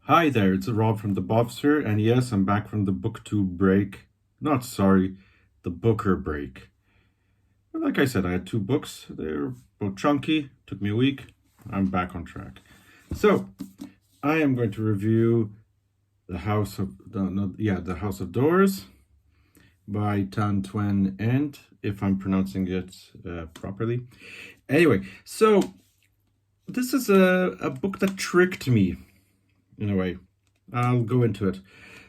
Hi there, it's Rob from the Bobster, and yes, I'm back from the booktube break. Not sorry, the Booker break. But like I said, I had two books. They're both chunky, took me a week. I'm back on track. So, I am going to review The House of The House of Doors by Twan, and if I'm pronouncing it properly. Anyway, so this is a book that tricked me in a way. I'll go into it.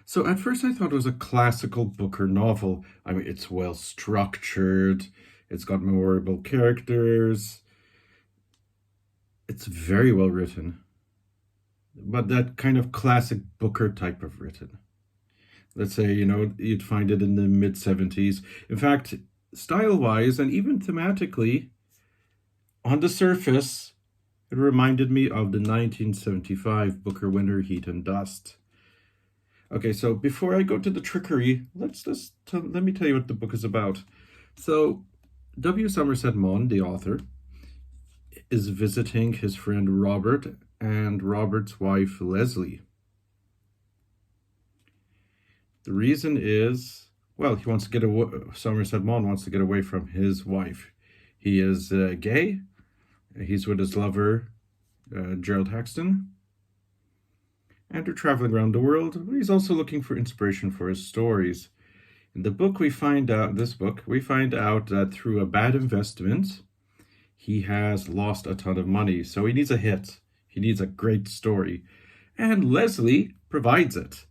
So at first I thought it was a classical Booker novel. I mean, it's well structured, it's got memorable characters, it's very well written, but that kind of classic Booker type of written. Let's say, you'd find it in the mid 70s. In fact, style wise and even thematically, on the surface, it reminded me of the 1975 Booker winner Heat and Dust. Okay, so before I go to the trickery, let me tell you what the book is about. So, W. Somerset Maugham, the author, is visiting his friend Robert and Robert's wife Leslie. The reason is, well, he wants to get away. Somerset Maugham wants to get away from his wife. He is gay. He's with his lover, Gerald Haxton, and they're traveling around the world. But he's also looking for inspiration for his stories. In the book, we find out that through a bad investment, he has lost a ton of money. So he needs a hit. He needs a great story. And Leslie provides it.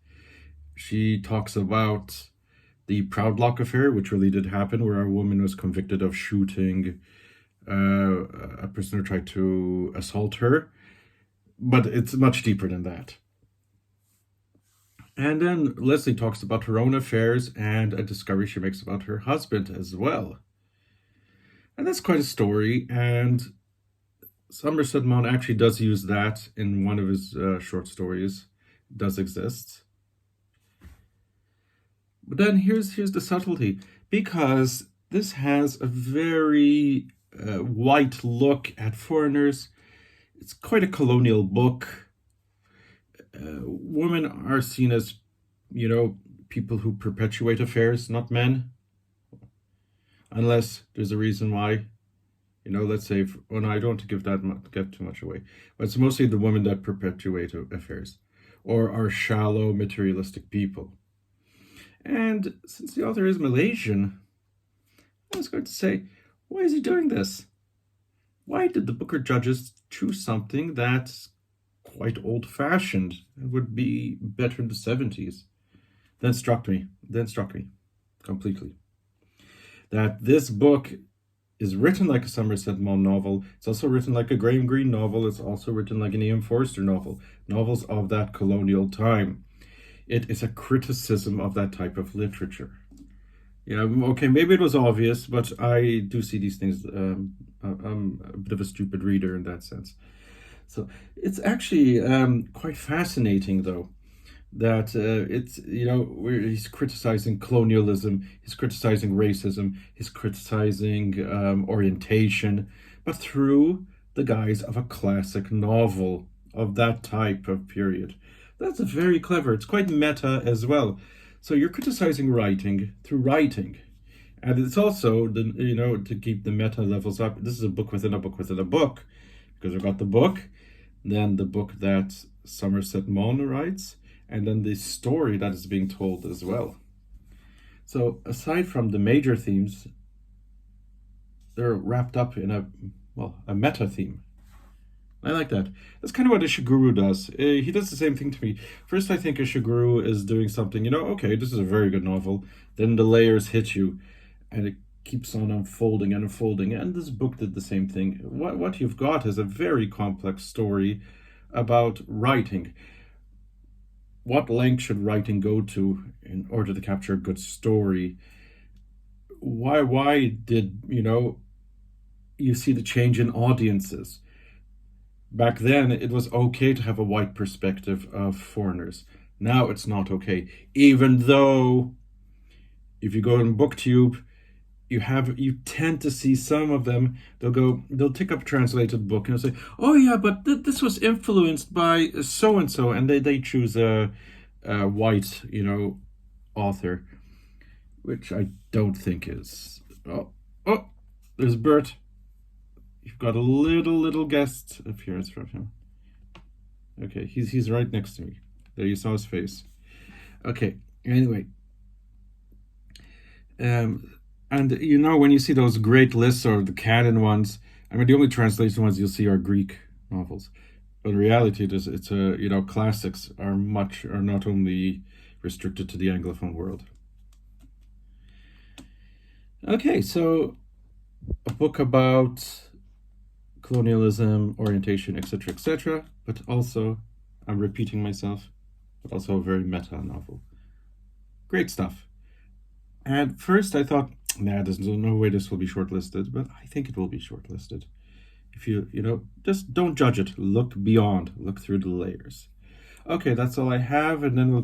She talks about the Proudlock affair, which really did happen, where a woman was convicted of shooting a prisoner tried to assault her. But it's much deeper than that. And then Leslie talks about her own affairs and a discovery she makes about her husband as well. And that's quite a story. And Somerset Maugham actually does use that in one of his short stories. It does exist. But then here's the subtlety. Because this has a very white look at foreigners. It's quite a colonial book. Women are seen as, people who perpetuate affairs, not men. Unless there's a reason why. Let's say, I don't want to get too much away. But it's mostly the women that perpetuate affairs. Or are shallow, materialistic people. And since the author is Malaysian, I was going to say, why is he doing this? Why did the Booker judges choose something that's quite old-fashioned and would be better in the 70s? Then struck me completely, that this book is written like a Somerset Maugham novel. It's also written like a Graham Greene novel. It's also written like an Ian Forster novel, novels of that colonial time. It is a criticism of that type of literature. Yeah, okay, maybe it was obvious, but I do see these things. I'm a bit of a stupid reader in that sense. So it's actually quite fascinating, though, that where he's criticizing colonialism, he's criticizing racism, he's criticizing orientation, but through the guise of a classic novel of that type of period. That's very clever. It's quite meta as well. So you're criticizing writing through writing. And it's also, to keep the meta levels up, this is a book within a book within a book. Because we've got the book, then the book that Somerset Maugham writes, and then the story that is being told as well. So aside from the major themes, they're wrapped up in a meta theme. I like that. That's kind of what Ishiguro does. He does the same thing to me. First, I think Ishiguro is doing something, okay, this is a very good novel. Then the layers hit you, and it keeps on unfolding and unfolding. And this book did the same thing. What you've got is a very complex story about writing. What length should writing go to in order to capture a good story? Why did, you see the change in audiences? Back then, it was okay to have a white perspective of foreigners. Now it's not okay. Even though, if you go on BookTube, you tend to see some of them. They'll take up a translated book and they'll say, "Oh yeah, but this was influenced by so and so," and they choose a white, author, which I don't think is. Oh, there's Bert. You've got a little guest appearance from him. Okay, he's right next to me. There, you saw his face. Okay. Anyway, and when you see those great lists or the canon ones, I mean, the only translation ones you'll see are Greek novels. But in reality, it's a classics are not only restricted to the Anglophone world. Okay, so a book about colonialism, orientation, etc., etc., but also, I'm repeating myself, but also a very meta novel. Great stuff. And first I thought, nah, there's no way this will be shortlisted, but I think it will be shortlisted. If just don't judge it. Look beyond, look through the layers. Okay, that's all I have, and then we'll